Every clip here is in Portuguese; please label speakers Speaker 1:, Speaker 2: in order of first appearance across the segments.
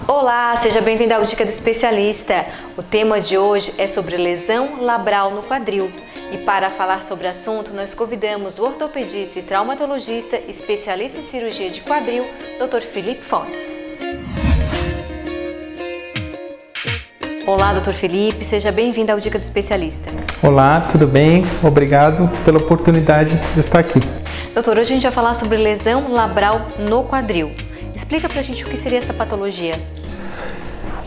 Speaker 1: Olá, seja bem-vindo ao Dica do Especialista. O tema de hoje é sobre lesão labral no quadril. E para falar sobre o assunto, nós convidamos o ortopedista e traumatologista, especialista em cirurgia de quadril, Dr. Felipe Fontes. Olá, Dr. Felipe, seja bem-vindo ao Dica do Especialista.
Speaker 2: Olá, tudo bem? Obrigado pela oportunidade de estar aqui.
Speaker 1: Doutor, hoje a gente vai falar sobre lesão labral no quadril. Explica pra gente o que seria essa patologia.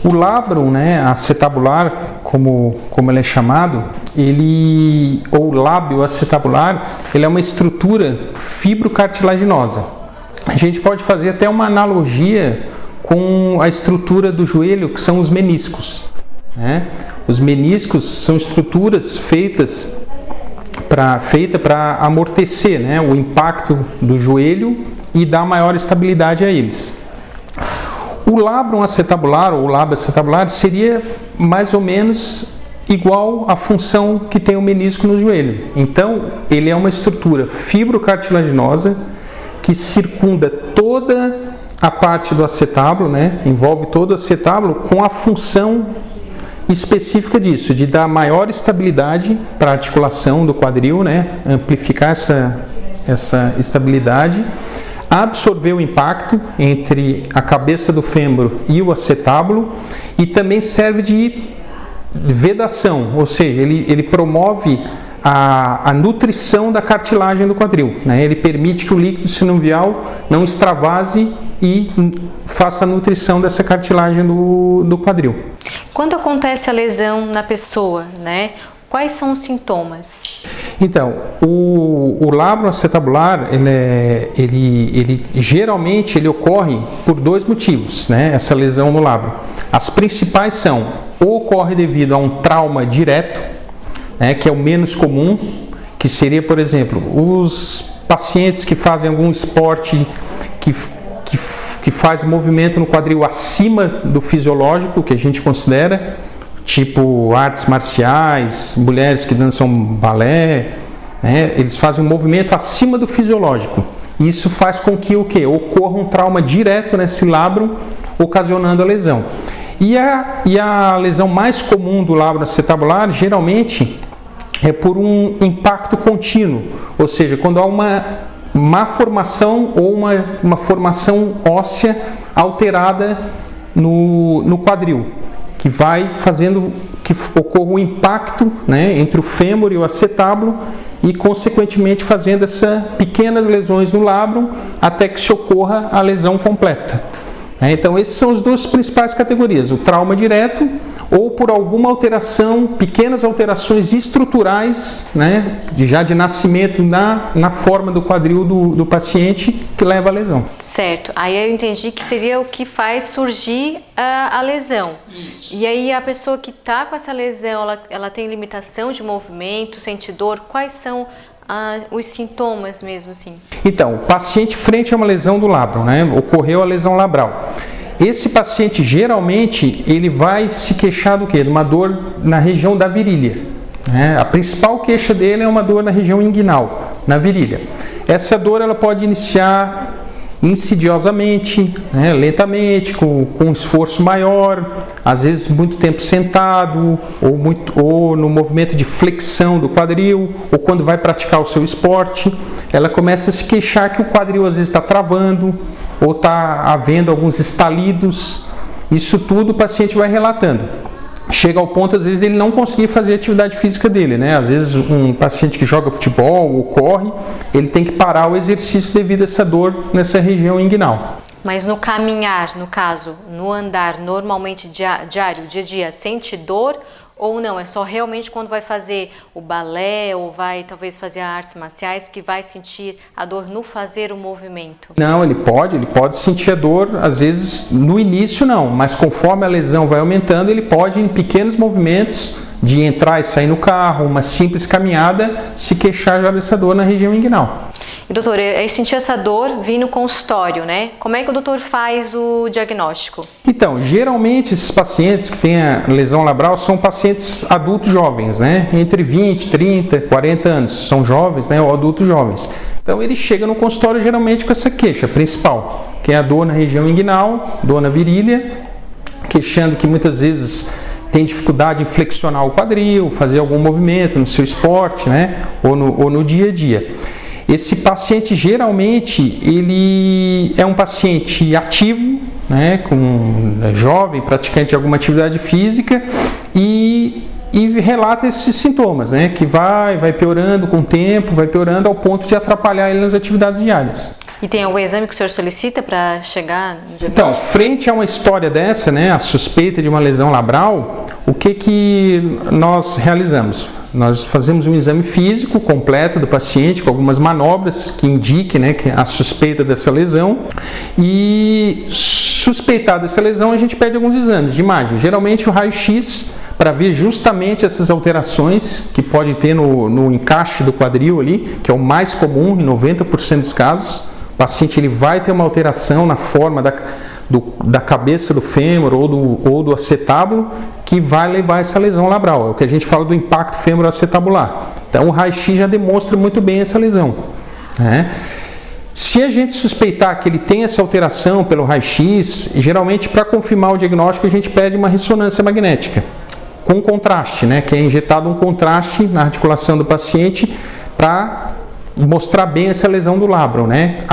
Speaker 2: O labrum, acetabular, como ele é chamado, ou lábio acetabular, ele é uma estrutura fibrocartilaginosa. A gente pode fazer até uma analogia com a estrutura do joelho, que são os meniscos. Os meniscos são estruturas feitas para amortecer o impacto do joelho e dar maior estabilidade a eles. O labrum acetabular ou lábio acetabular seria mais ou menos igual à função que tem o menisco no joelho. Então, ele é uma estrutura fibrocartilaginosa que circunda toda a parte do acetábulo, envolve todo o acetábulo com a função específica disso, de dar maior estabilidade para a articulação do quadril, amplificar essa estabilidade, absorver o impacto entre a cabeça do fêmur e o acetábulo e também serve de vedação, ou seja, ele promove a nutrição da cartilagem do quadril. Ele permite que o líquido sinovial não extravase e faça a nutrição dessa cartilagem do quadril.
Speaker 1: Quando acontece a lesão na pessoa, quais são os sintomas?
Speaker 2: Então, o labrum acetabular, ele geralmente ocorre por dois motivos, essa lesão no labrum. As principais são, ou ocorre devido a um trauma direto, que é o menos comum, que seria, por exemplo, os pacientes que fazem algum esporte que faz movimento no quadril acima do fisiológico, que a gente considera, tipo artes marciais, mulheres que dançam balé, eles fazem um movimento acima do fisiológico. Isso faz com que ocorra um trauma direto nesse labrum, ocasionando a lesão. E a lesão mais comum do labrum acetabular, geralmente, é por um impacto contínuo, ou seja, quando há uma má formação ou uma formação óssea alterada no quadril, que vai fazendo que ocorra um impacto entre o fêmur e o acetábulo e, consequentemente, fazendo essas pequenas lesões no labrum até que se ocorra a lesão completa. Então, essas são as duas principais categorias, o trauma direto ou por alguma alteração, pequenas alterações estruturais, já de nascimento na forma do quadril do paciente, que leva à lesão.
Speaker 1: Certo, aí eu entendi que seria o que faz surgir a lesão. Isso. E aí a pessoa que está com essa lesão, ela tem limitação de movimento, sente dor, quais são os sintomas mesmo assim? Então,
Speaker 2: o paciente frente a uma lesão do labrum, ocorreu a lesão labral. Esse paciente, geralmente, ele vai se queixar do quê? De uma dor na região da virilha. A principal queixa dele é uma dor na região inguinal, na virilha. Essa dor ela pode iniciar insidiosamente, lentamente, com um esforço maior, às vezes muito tempo sentado, ou no movimento de flexão do quadril, ou quando vai praticar o seu esporte, ela começa a se queixar que o quadril às vezes está travando, ou está havendo alguns estalidos. Isso tudo o paciente vai relatando. Chega ao ponto, às vezes, dele não conseguir fazer a atividade física dele, Às vezes, um paciente que joga futebol ou corre, ele tem que parar o exercício devido a essa dor nessa região inguinal.
Speaker 1: Mas no caminhar, no caso, no andar normalmente diário, dia a dia, sente dor ou não? É só realmente quando vai fazer o balé ou vai talvez fazer artes marciais que vai sentir a dor no fazer o movimento?
Speaker 2: Não, ele pode sentir a dor, às vezes no início não, mas conforme a lesão vai aumentando, ele pode em pequenos movimentos de entrar e sair no carro, uma simples caminhada, se queixar já dessa dor na região inguinal.
Speaker 1: E doutor, eu senti essa dor vindo no consultório, Como é que o doutor faz o diagnóstico?
Speaker 2: Então, geralmente esses pacientes que têm a lesão labral são pacientes adultos jovens, Entre 20, 30, 40 anos, são jovens, ou adultos jovens. Então ele chega no consultório geralmente com essa queixa principal, que é a dor na região inguinal, dor na virilha queixando que muitas vezes tem dificuldade em flexionar o quadril, fazer algum movimento no seu esporte, né? Ou no dia a dia. Esse paciente geralmente ele é um paciente ativo, né? Jovem, praticante de alguma atividade física e relata esses sintomas, né? Que vai piorando com o tempo, vai piorando ao ponto de atrapalhar ele nas atividades diárias.
Speaker 1: E tem algum exame que o senhor solicita para chegar no diagnóstico?
Speaker 2: Então, frente a uma história dessa, né, a suspeita de uma lesão labral, o que nós realizamos? Nós fazemos um exame físico completo do paciente, com algumas manobras que indiquem, né, que a suspeita dessa lesão. E suspeitada essa lesão, a gente pede alguns exames de imagem. Geralmente o raio-x, para ver justamente essas alterações que pode ter no encaixe do quadril ali, que é o mais comum em 90% dos casos. O paciente ele vai ter uma alteração na forma da cabeça do fêmur ou do acetábulo que vai levar a essa lesão labral. É o que a gente fala do impacto fêmuro-acetabular. Então o raio-x já demonstra muito bem essa lesão, né? Se a gente suspeitar que ele tem essa alteração pelo raio-x, geralmente para confirmar o diagnóstico a gente pede uma ressonância magnética com contraste, né? Que é injetado um contraste na articulação do paciente para mostrar bem essa lesão do labrum, né?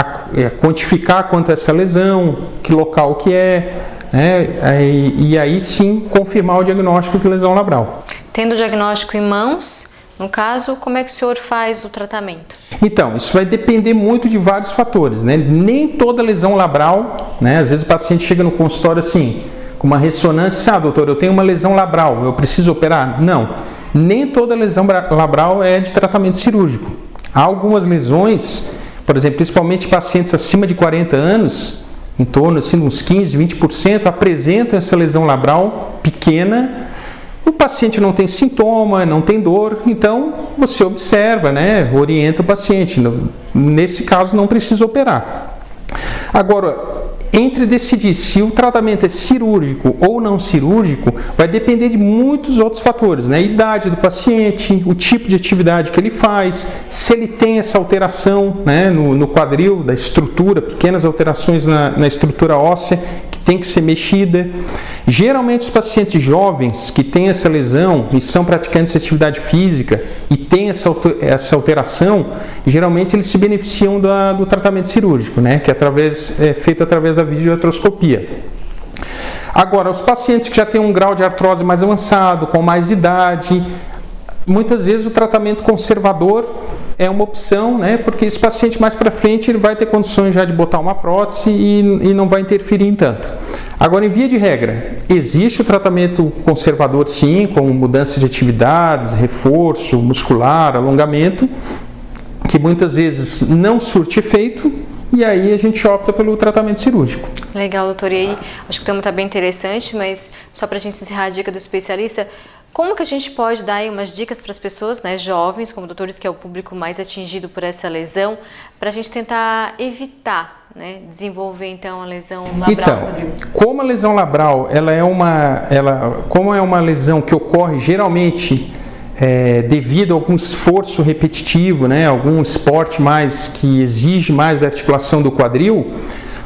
Speaker 2: Quantificar quanto é essa lesão, que local que é, né? E aí sim confirmar o diagnóstico de lesão labral.
Speaker 1: Tendo o diagnóstico em mãos, no caso, como é que o senhor faz o tratamento?
Speaker 2: Então, isso vai depender muito de vários fatores, né? Nem toda lesão labral, né? Às vezes o paciente chega no consultório assim, com uma ressonância, doutor, eu tenho uma lesão labral, eu preciso operar? Não, nem toda lesão labral é de tratamento cirúrgico. Há algumas lesões, por exemplo, principalmente pacientes acima de 40 anos, em torno assim, de uns 15, 20%, apresentam essa lesão labral pequena. O paciente não tem sintoma, não tem dor, então você observa, né, orienta o paciente. Nesse caso não precisa operar. Agora, entre decidir se o tratamento é cirúrgico ou não cirúrgico, vai depender de muitos outros fatores, né? A idade do paciente, o tipo de atividade que ele faz, se ele tem essa alteração, né, no quadril, da estrutura, pequenas alterações na estrutura óssea, que tem que ser mexida. Geralmente os pacientes jovens que têm essa lesão e são praticantes de atividade física e têm essa alteração, geralmente eles se beneficiam do tratamento cirúrgico, né, que é feito através da videoartroscopia. Agora, os pacientes que já têm um grau de artrose mais avançado, com mais idade, muitas vezes o tratamento conservador é uma opção, né? Porque esse paciente mais para frente ele vai ter condições já de botar uma prótese e não vai interferir em tanto. Agora, em via de regra, existe o tratamento conservador sim, como mudança de atividades, reforço muscular, alongamento, que muitas vezes não surte efeito, e aí a gente opta pelo tratamento cirúrgico.
Speaker 1: Legal, doutor. E aí, acho que o tema está bem interessante, mas só para a gente encerrar a dica do especialista, como que a gente pode dar aí umas dicas para as pessoas, né, jovens, como doutores, que é o público mais atingido por essa lesão, para a gente tentar evitar, né, desenvolver então a lesão labral?
Speaker 2: Então, como a lesão labral como é uma lesão que ocorre geralmente devido a algum esforço repetitivo, né, algum esporte mais que exige mais da articulação do quadril,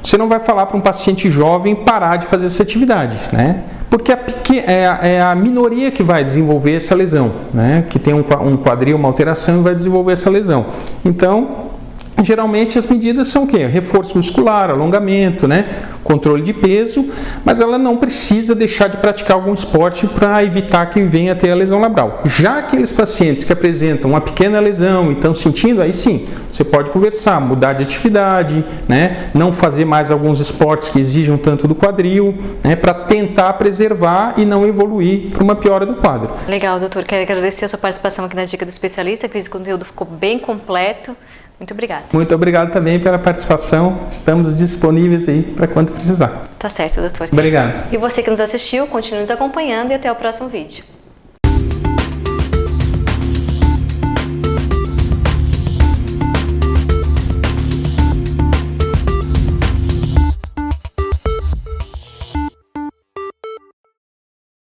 Speaker 2: você não vai falar para um paciente jovem parar de fazer essa atividade, né? Porque é a minoria que vai desenvolver essa lesão, né? Que tem um quadril, uma alteração e vai desenvolver essa lesão. Então, geralmente as medidas são o quê? Reforço muscular, alongamento, né? Controle de peso, mas ela não precisa deixar de praticar algum esporte para evitar que venha a ter a lesão labral. Já aqueles pacientes que apresentam uma pequena lesão e estão sentindo, aí sim, você pode conversar, mudar de atividade, né? Não fazer mais alguns esportes que exijam tanto do quadril, né? Para tentar preservar e não evoluir para uma piora do quadro.
Speaker 1: Legal, doutor. Quero agradecer a sua participação aqui na Dica do Especialista. Acredito que o conteúdo ficou bem completo. Muito obrigada.
Speaker 2: Muito obrigado também pela participação. Estamos disponíveis aí para quando precisar.
Speaker 1: Tá certo, doutor.
Speaker 2: Obrigado.
Speaker 1: E você que nos assistiu, continue nos acompanhando e até o próximo vídeo.